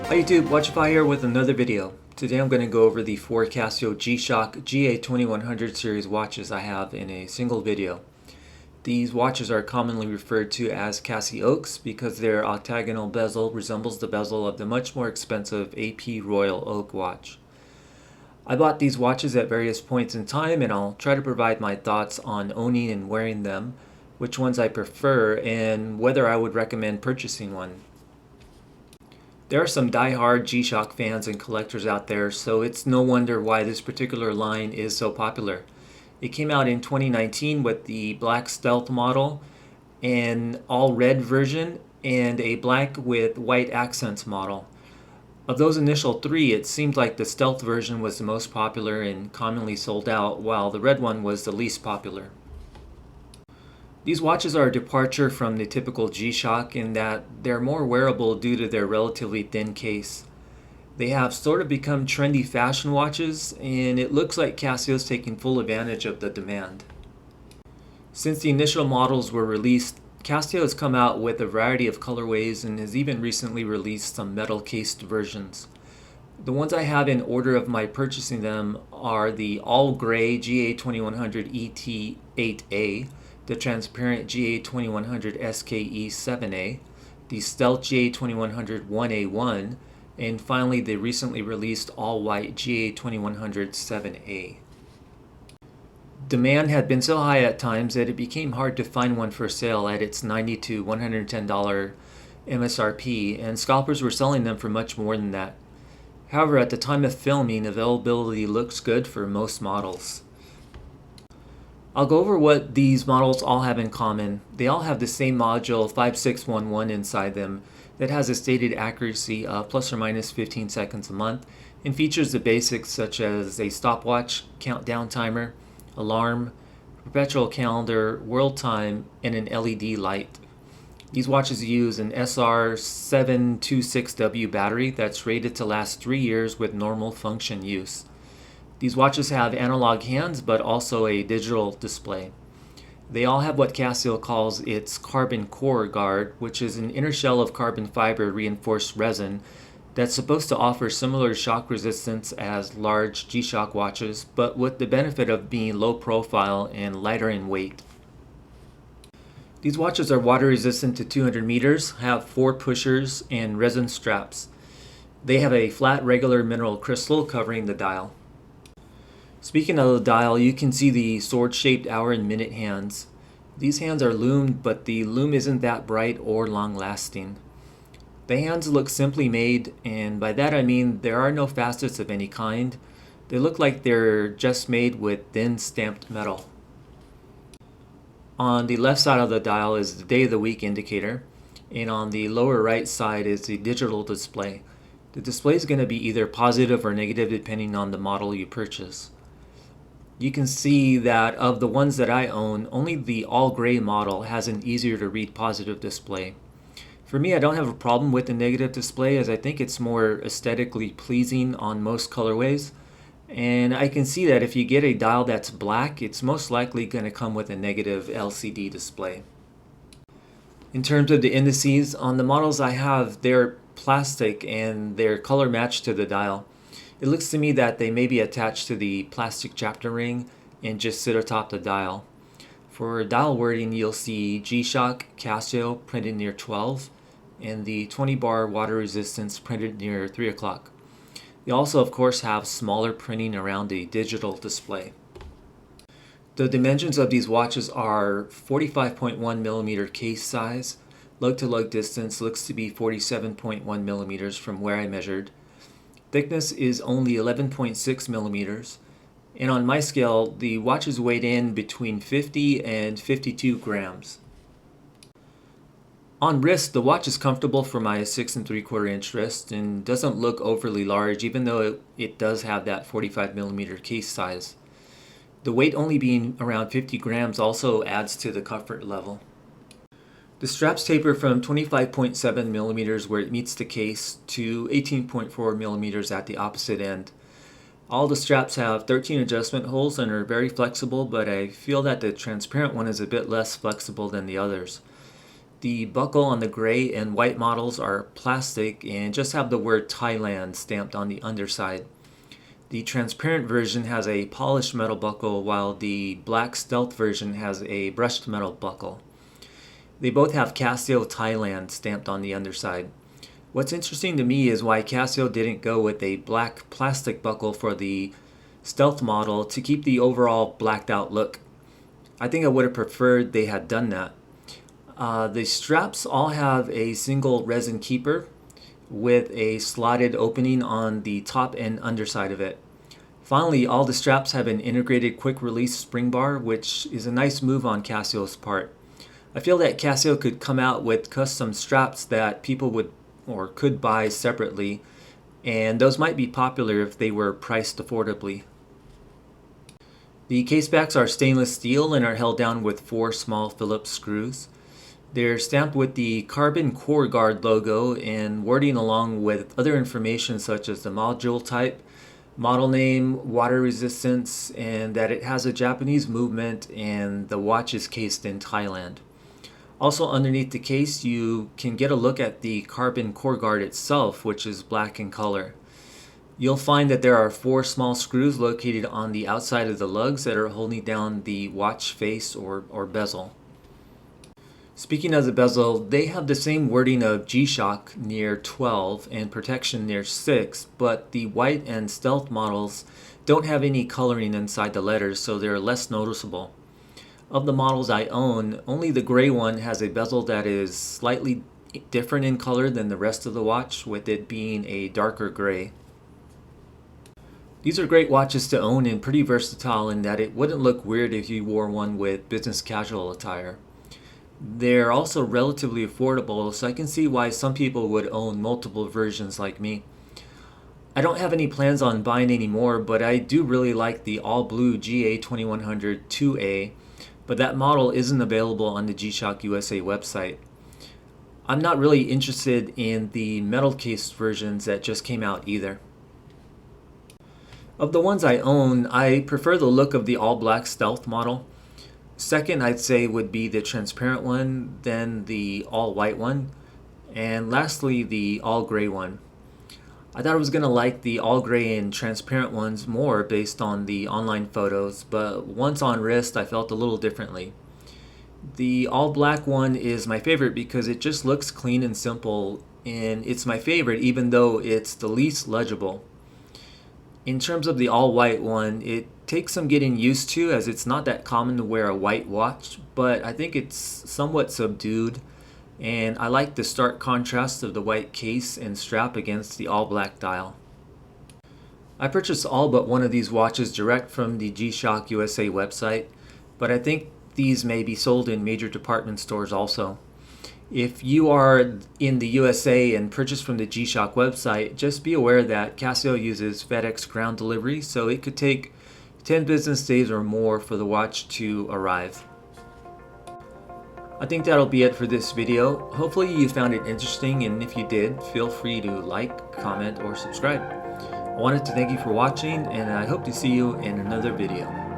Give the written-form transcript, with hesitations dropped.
Hi YouTube, Watchify here with another video. Today I'm going to go over the 4 Casio G-Shock GA-2100 series watches I have in a single video. These watches are commonly referred to as Casioaks because their octagonal bezel resembles the bezel of the much more expensive AP Royal Oak watch. I bought these watches at various points in time, and I'll try to provide my thoughts on owning and wearing them, which ones I prefer, and whether I would recommend purchasing one. There are some die-hard G-Shock fans and collectors out there, so it's no wonder why this particular line is so popular. It came out in 2019 with the black stealth model, an all-red version, and a black with white accents model. Of those initial three, it seemed like the stealth version was the most popular and commonly sold out, while the red one was the least popular. These watches are a departure from the typical G-Shock in that they're more wearable due to their relatively thin case. They have sort of become trendy fashion watches, and it looks like Casio's taking full advantage of the demand. Since the initial models were released, Casio has come out with a variety of colorways and has even recently released some metal-cased versions. The ones I have in order of my purchasing them are the all-gray GA-2100 ET8A, the transparent GA-2100 SKE7A, the stealth GA-2100 1A1, and finally the recently released all-white GA-2100 7A. Demand had been so high at times that it became hard to find one for sale at its $90 to $110 MSRP, and scalpers were selling them for much more than that. However, at the time of filming, availability looks good for most models. I'll go over what these models all have in common. They all have the same module 5611 inside them that has a stated accuracy of plus or minus 15 seconds a month and features the basics such as a stopwatch, countdown timer, alarm, perpetual calendar, world time, and an LED light. These watches use an SR726W battery that's rated to last 3 years with normal function use. These watches have analog hands but also a digital display. They all have what Casio calls its carbon core guard, which is an inner shell of carbon fiber reinforced resin that's supposed to offer similar shock resistance as large G-Shock watches, but with the benefit of being low profile and lighter in weight. These watches are water resistant to 200 meters, have 4 pushers, and resin straps. They have a flat regular mineral crystal covering the dial. Speaking of the dial, you can see the sword-shaped hour and minute hands. These hands are loomed, but the loom isn't that bright or long-lasting. The hands look simply made, and by that I mean there are no facets of any kind. They look like they're just made with thin stamped metal. On the left side of the dial is the day of the week indicator, and on the lower right side is the digital display. The display is going to be either positive or negative depending on the model you purchase. You can see that of the ones that I own, only the all-gray model has an easier to read positive display. For me, I don't have a problem with the negative display as I think it's more aesthetically pleasing on most colorways. And I can see that if you get a dial that's black, it's most likely going to come with a negative LCD display. In terms of the indices, on the models I have, they're plastic and they're color matched to the dial. It looks to me that they may be attached to the plastic chapter ring and just sit atop the dial. For dial wording, you'll see G-Shock Casio printed near 12 and the 20-bar water resistance printed near 3 o'clock. They also, of course, have smaller printing around the digital display. The dimensions of these watches are 45.1 millimeter case size. Lug-to-lug distance looks to be 47.1 millimeters from where I measured. Thickness is only 11.6 millimeters, and on my scale, the watch is weighed in between 50 and 52 grams. On wrist, the watch is comfortable for my 6 3/4 inch wrist and doesn't look overly large, even though it does have that 45 millimeter case size. The weight only being around 50 grams also adds to the comfort level. The straps taper from 25.7 millimeters where it meets the case to 18.4 millimeters at the opposite end. All the straps have 13 adjustment holes and are very flexible, but I feel that the transparent one is a bit less flexible than the others. The buckle on the gray and white models are plastic and just have the word Thailand stamped on the underside. The transparent version has a polished metal buckle, while the black stealth version has a brushed metal buckle. They both have Casio Thailand stamped on the underside. What's interesting to me is why Casio didn't go with a black plastic buckle for the stealth model to keep the overall blacked out look. I think I would have preferred they had done that. The straps all have a single resin keeper with a slotted opening on the top and underside of it. Finally, all the straps have an integrated quick release spring bar, which is a nice move on Casio's part. I feel that Casio could come out with custom straps that people would or could buy separately, and those might be popular if they were priced affordably. The case backs are stainless steel and are held down with 4 small Phillips screws. They're stamped with the carbon core guard logo and wording along with other information such as the module type, model name, water resistance, and that it has a Japanese movement and the watch is cased in Thailand. Also underneath the case, you can get a look at the carbon core guard itself, which is black in color. You'll find that there are 4 small screws located on the outside of the lugs that are holding down the watch face or bezel. Speaking of the bezel, they have the same wording of G-Shock near 12 and protection near 6, but the white and stealth models don't have any coloring inside the letters, so they're less noticeable. Of the models I own, only the gray one has a bezel that is slightly different in color than the rest of the watch, with it being a darker gray. These are great watches to own and pretty versatile in that it wouldn't look weird if you wore one with business casual attire. They're also relatively affordable, so I can see why some people would own multiple versions like me. I don't have any plans on buying any more, but I do really like the all-blue GA-2100 2A, but that model isn't available on the G-Shock USA website. I'm not really interested in the metal case versions that just came out either. Of the ones I own, I prefer the look of the all-black stealth model. Second, I'd say would be the transparent one, then the all-white one, and lastly the all-gray one. I thought I was going to like the all-gray and transparent ones more based on the online photos, but once on wrist I felt a little differently. The all-black one is my favorite because it just looks clean and simple, and it's my favorite even though it's the least legible. In terms of the all-white one, it takes some getting used to as it's not that common to wear a white watch, but I think it's somewhat subdued. And I like the stark contrast of the white case and strap against the all-black dial. I purchased all but one of these watches direct from the G-Shock USA website, but I think these may be sold in major department stores also. If you are in the USA and purchase from the G-Shock website, just be aware that Casio uses FedEx ground delivery, so it could take 10 business days or more for the watch to arrive. I think that'll be it for this video. Hopefully you found it interesting, and if you did, feel free to like, comment, or subscribe. I wanted to thank you for watching, and I hope to see you in another video.